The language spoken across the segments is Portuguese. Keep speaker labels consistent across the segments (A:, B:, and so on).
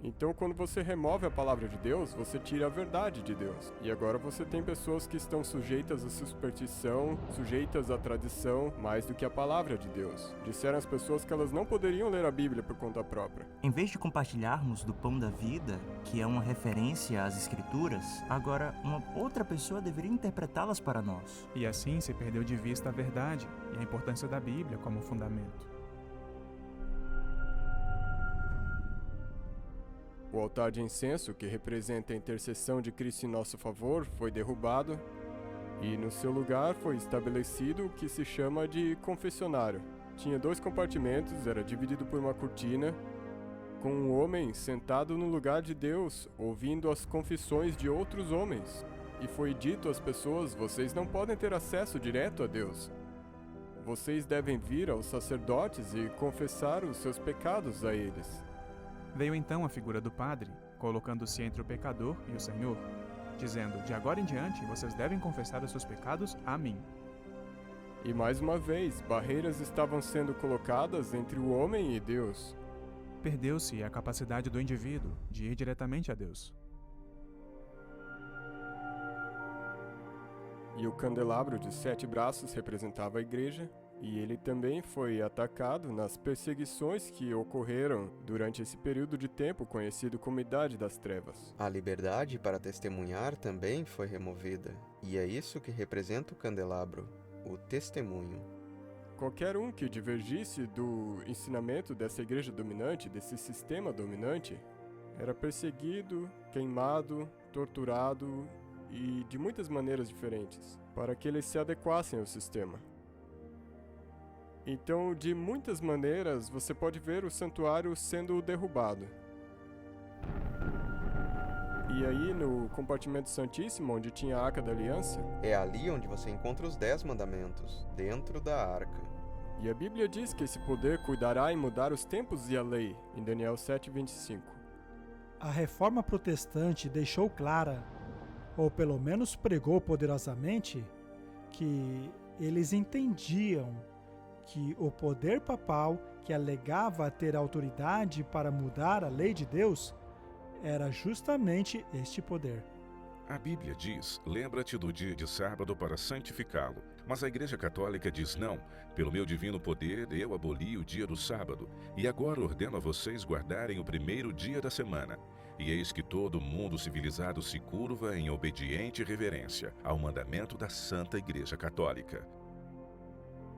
A: Então, quando você remove a palavra de Deus, você tira a verdade de Deus. E agora você tem pessoas que estão sujeitas à superstição, sujeitas à tradição, mais do que a palavra de Deus. Disseram às pessoas que elas não poderiam ler a Bíblia por conta própria.
B: Em vez de compartilharmos do pão da vida, que é uma referência às Escrituras, agora uma outra pessoa deveria interpretá-las para nós.
C: E assim se perdeu de vista a verdade e a importância da Bíblia como fundamento.
A: O altar de incenso, que representa a intercessão de Cristo em nosso favor, foi derrubado e no seu lugar foi estabelecido o que se chama de confessionário. Tinha 2 compartimentos, era dividido por uma cortina, com um homem sentado no lugar de Deus, ouvindo as confissões de outros homens. E foi dito às pessoas: vocês não podem ter acesso direto a Deus. Vocês devem vir aos sacerdotes e confessar os seus pecados a eles.
C: Veio então a figura do padre, colocando-se entre o pecador e o Senhor, dizendo: de agora em diante vocês devem confessar os seus pecados a mim.
A: E mais uma vez, barreiras estavam sendo colocadas entre o homem e Deus.
C: Perdeu-se a capacidade do indivíduo de ir diretamente a Deus.
A: E o candelabro de 7 braços representava a igreja, e ele também foi atacado nas perseguições que ocorreram durante esse período de tempo conhecido como Idade das Trevas.
D: A liberdade para testemunhar também foi removida, e é isso que representa o candelabro, o testemunho.
A: Qualquer um que divergisse do ensinamento dessa igreja dominante, desse sistema dominante, era perseguido, queimado, torturado e de muitas maneiras diferentes, para que eles se adequassem ao sistema. Então, de muitas maneiras, você pode ver o santuário sendo derrubado. E aí, no compartimento santíssimo, onde tinha a Arca da Aliança,
D: é ali onde você encontra os 10 mandamentos, dentro da arca.
A: E a Bíblia diz que esse poder cuidará em mudar os tempos e a lei, em Daniel 7:25.
E: A reforma protestante deixou clara, ou pelo menos pregou poderosamente, que eles entendiam que o poder papal, que alegava ter autoridade para mudar a lei de Deus, era justamente este poder.
F: A Bíblia diz: lembra-te do dia de sábado para santificá-lo. Mas a Igreja Católica diz: não, pelo meu divino poder eu aboli o dia do sábado, e agora ordeno a vocês guardarem o primeiro dia da semana. E eis que todo mundo civilizado se curva em obediente reverência ao mandamento da Santa Igreja Católica.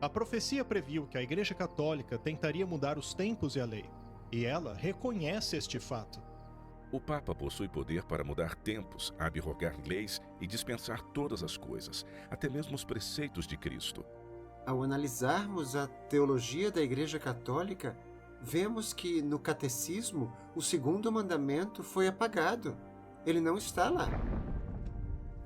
G: A profecia previu que a Igreja Católica tentaria mudar os tempos e a lei, e ela reconhece este fato.
F: O Papa possui poder para mudar tempos, abrogar leis e dispensar todas as coisas, até mesmo os preceitos de Cristo.
H: Ao analisarmos a teologia da Igreja Católica, vemos que no Catecismo o 2º mandamento foi apagado. Ele não está lá.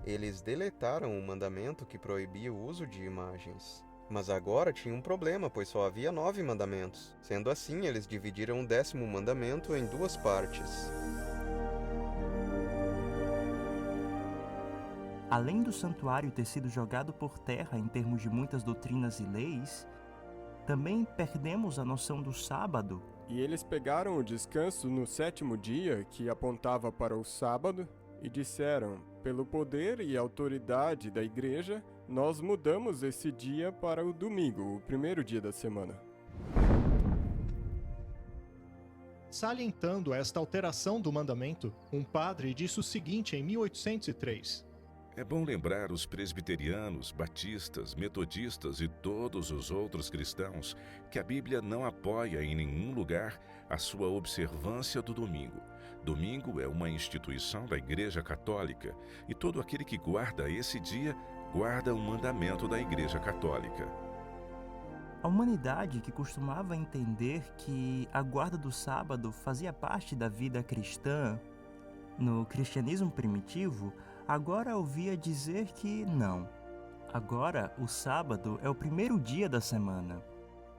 D: Eles deletaram o mandamento que proibia o uso de imagens. Mas agora tinha um problema, pois só havia 9 mandamentos. Sendo assim, eles dividiram o 10º mandamento em 2 partes.
B: Além do santuário ter sido jogado por terra em termos de muitas doutrinas e leis, também perdemos a noção do sábado.
A: E eles pegaram o descanso no 7º dia, que apontava para o sábado, e disseram: pelo poder e autoridade da igreja, nós mudamos esse dia para o domingo, o primeiro dia da semana.
G: Salientando esta alteração do mandamento, um padre disse o seguinte em 1803.
F: É bom lembrar os presbiterianos, batistas, metodistas e todos os outros cristãos que a Bíblia não apoia em nenhum lugar a sua observância do domingo. Domingo é uma instituição da Igreja Católica e todo aquele que guarda esse dia guarda o mandamento da Igreja Católica.
B: A humanidade, que costumava entender que a guarda do sábado fazia parte da vida cristã, no cristianismo primitivo, agora ouvia dizer que não. Agora, o sábado é o primeiro dia da semana.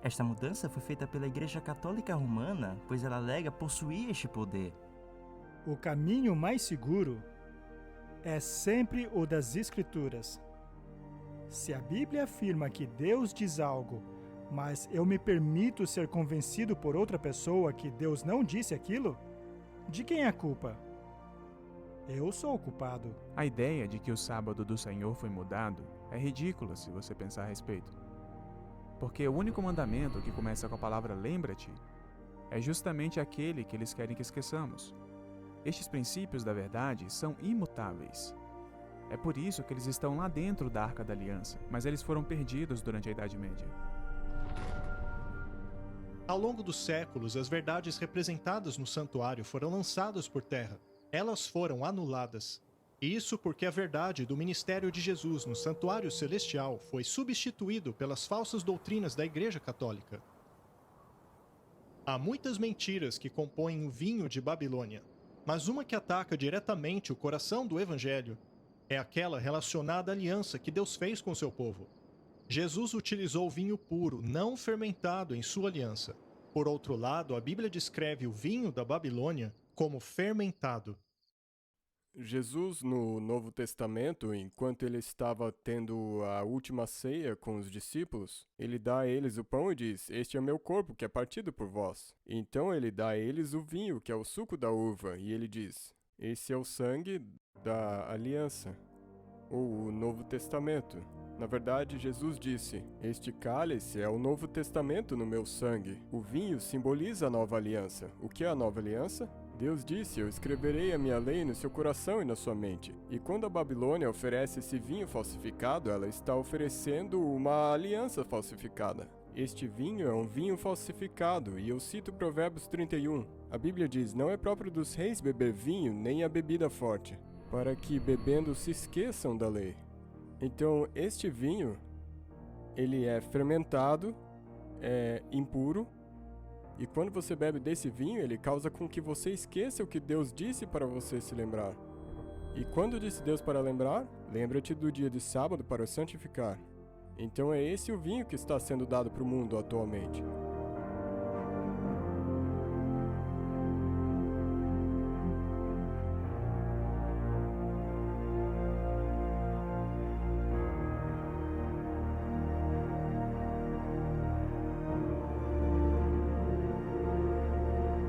B: Esta mudança foi feita pela Igreja Católica Romana, pois ela alega possuir este poder.
E: O caminho mais seguro é sempre o das Escrituras. Se a Bíblia afirma que Deus diz algo, mas eu me permito ser convencido por outra pessoa que Deus não disse aquilo, De quem é a culpa? Eu sou o culpado.
C: A ideia de que o sábado do Senhor foi mudado é ridícula se você pensar a respeito. Porque o único mandamento que começa com a palavra lembra-te é justamente aquele que eles querem que esqueçamos. Estes princípios da verdade são imutáveis. É por isso que eles estão lá dentro da Arca da Aliança, mas eles foram perdidos durante a Idade Média.
G: Ao longo dos séculos, as verdades representadas no santuário foram lançadas por terra. Elas foram anuladas. Isso porque a verdade do ministério de Jesus no santuário celestial foi substituído pelas falsas doutrinas da Igreja Católica. Há muitas mentiras que compõem o vinho de Babilônia, mas uma que ataca diretamente o coração do Evangelho é aquela relacionada à aliança que Deus fez com seu povo. Jesus utilizou vinho puro, não fermentado, em sua aliança. Por outro lado, a Bíblia descreve o vinho da Babilônia como fermentado.
A: Jesus, no Novo Testamento, enquanto ele estava tendo a última ceia com os discípulos, ele dá a eles o pão e diz: "Este é o meu corpo, que é partido por vós." Então ele dá a eles o vinho, que é o suco da uva, e ele diz: "Esse é o sangue da aliança." Ou o Novo Testamento. Na verdade, Jesus disse: "Este cálice é o Novo Testamento no meu sangue." O vinho simboliza a nova aliança. O que é a nova aliança? Deus disse: "Eu escreverei a minha lei no seu coração e na sua mente." E quando a Babilônia oferece esse vinho falsificado, ela está oferecendo uma aliança falsificada. Este vinho é um vinho falsificado, e eu cito Provérbios 31. A Bíblia diz: "Não é próprio dos reis beber vinho, nem a bebida forte, para que bebendo se esqueçam da lei." Então, este vinho, ele é fermentado, é impuro, e quando você bebe desse vinho, ele causa com que você esqueça o que Deus disse para você se lembrar. E quando disse Deus para lembrar? Lembra-te do dia de sábado para o santificar. Então é esse o vinho que está sendo dado para o mundo atualmente.